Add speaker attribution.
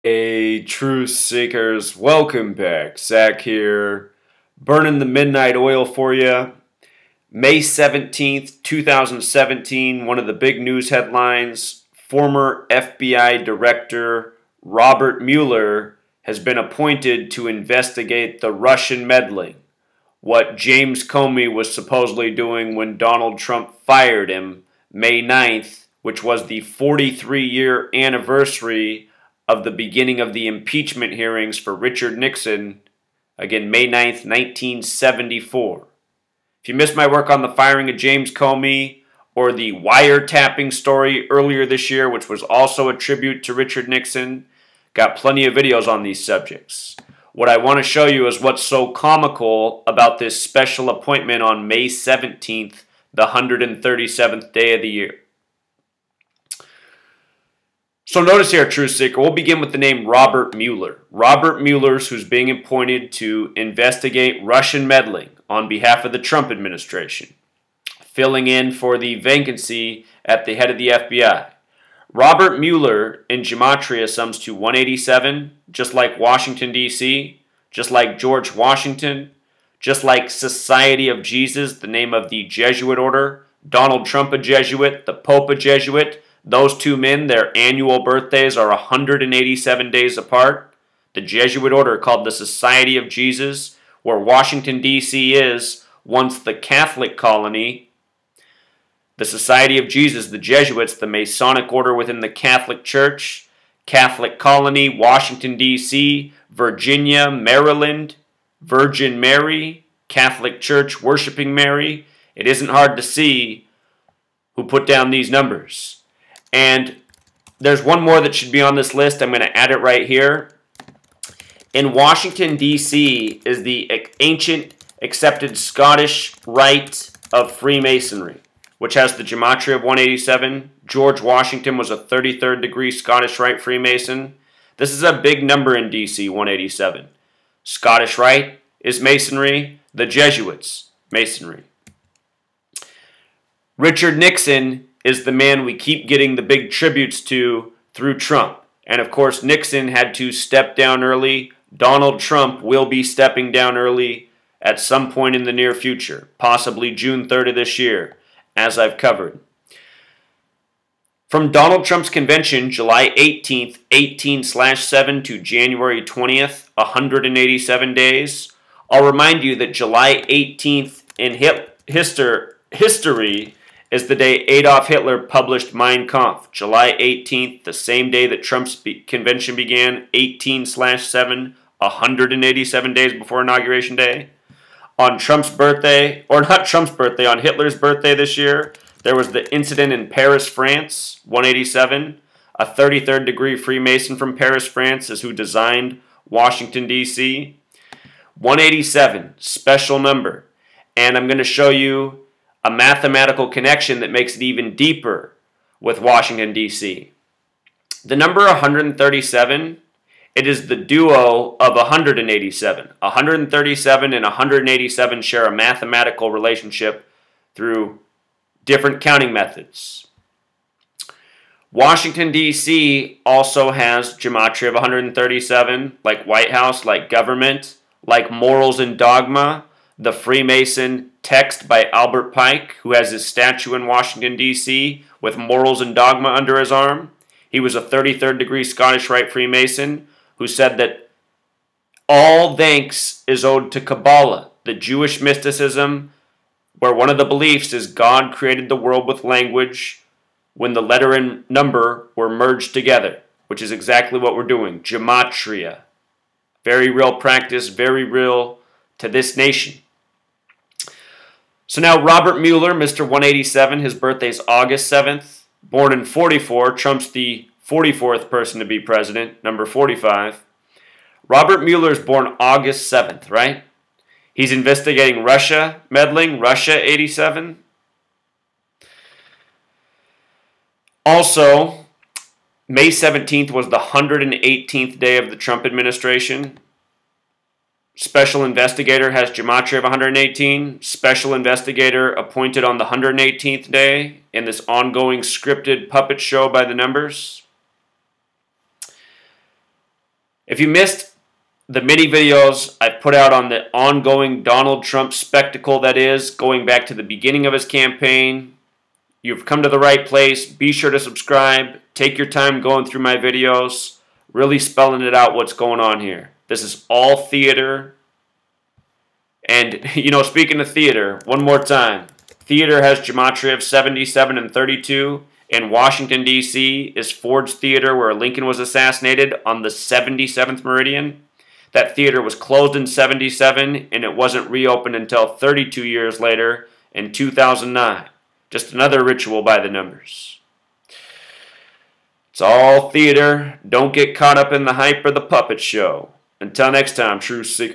Speaker 1: Hey, truth seekers, welcome back. Zach here, burning the midnight oil for you. May 17th, 2017, one of the big news headlines, former FBI Director Robert Mueller has been appointed to investigate the Russian meddling, what James Comey was supposedly doing when Donald Trump fired him May 9th, which was the 43-year anniversary of the beginning of the impeachment hearings for Richard Nixon, again, May 9th, 1974. If you missed my work on the firing of James Comey or the wiretapping story earlier this year, which was also a tribute to Richard Nixon, got plenty of videos on these subjects. What I want to show you is what's so comical about this special appointment on May 17th, the 137th day of the year. So notice here, Truth Seeker, we'll begin with the name Robert Mueller. Robert Mueller's who's being appointed to investigate Russian meddling on behalf of the Trump administration, filling in for the vacancy at the head of the FBI. Robert Mueller in gematria sums to 187, just like Washington, D.C., just like George Washington, just like Society of Jesus, the name of the Jesuit order, Donald Trump a Jesuit, the Pope a Jesuit. Those two men, their annual birthdays are 187 days apart. The Jesuit order called the Society of Jesus, where Washington, D.C. is, once the Catholic colony. The Society of Jesus, the Jesuits, the Masonic order within the Catholic Church. Catholic colony, Washington, D.C., Virginia, Maryland, Virgin Mary, Catholic Church worshiping Mary. It isn't hard to see who put down these numbers. And there's one more that should be on this list. I'm going to add it right here. In Washington, D.C. is the ancient accepted Scottish rite of Freemasonry, which has the gematria of 187. George Washington was a 33rd degree Scottish Rite Freemason. This is a big number in D.C., 187. Scottish Rite is Masonry. The Jesuits, Masonry. Richard Nixon is the man we keep getting the big tributes to through Trump. And of course, Nixon had to step down early. Donald Trump will be stepping down early at some point in the near future, possibly June 3rd of this year, as I've covered. From Donald Trump's convention, July 18th, 18/7 to January 20th, 187 days. I'll remind you that July 18th in history is the day Adolf Hitler published Mein Kampf. July 18th, the same day that Trump's convention began, 18/7, 187 days before Inauguration Day. On Trump's birthday, or not Trump's birthday, on Hitler's birthday this year, there was the incident in Paris, France, 187. A 33rd degree Freemason from Paris, France is who designed Washington, D.C. 187, special number. And I'm going to show you a mathematical connection that makes it even deeper with Washington, D.C. The number 137, it is the duo of 187. 137 and 187 share a mathematical relationship through different counting methods. Washington, D.C. also has gematria of 137, like White House, like government, like morals and dogma. The Freemason text by Albert Pike, who has his statue in Washington, D.C., with morals and dogma under his arm. He was a 33rd degree Scottish Rite Freemason who said that all thanks is owed to Kabbalah, the Jewish mysticism, where one of the beliefs is God created the world with language when the letter and number were merged together, which is exactly what we're doing. Gematria. Very real practice, very real to this nation. So now Robert Mueller, Mr. 187, his birthday is August 7th, born in 44. Trump's the 44th person to be president, number 45. Robert Mueller is born August 7th, right? He's investigating Russia meddling, Russia 87. Also, May 17th was the 118th day of the Trump administration. Special investigator has gematria of 118. Special investigator appointed on the 118th day in this ongoing scripted puppet show by the numbers. If you missed the mini videos I've put out on the ongoing Donald Trump spectacle that is, going back to the beginning of his campaign, you've come to the right place. Be sure to subscribe. Take your time going through my videos, really spelling it out what's going on here. This is all theater. And, speaking of theater, one more time. Theater has gematria of 77 and 32. In Washington, D.C. is Ford's Theater, where Lincoln was assassinated, on the 77th meridian. That theater was closed in 77, and it wasn't reopened until 32 years later in 2009. Just another ritual by the numbers. It's all theater. Don't get caught up in the hype or the puppet show. Until next time, Truth Seeker.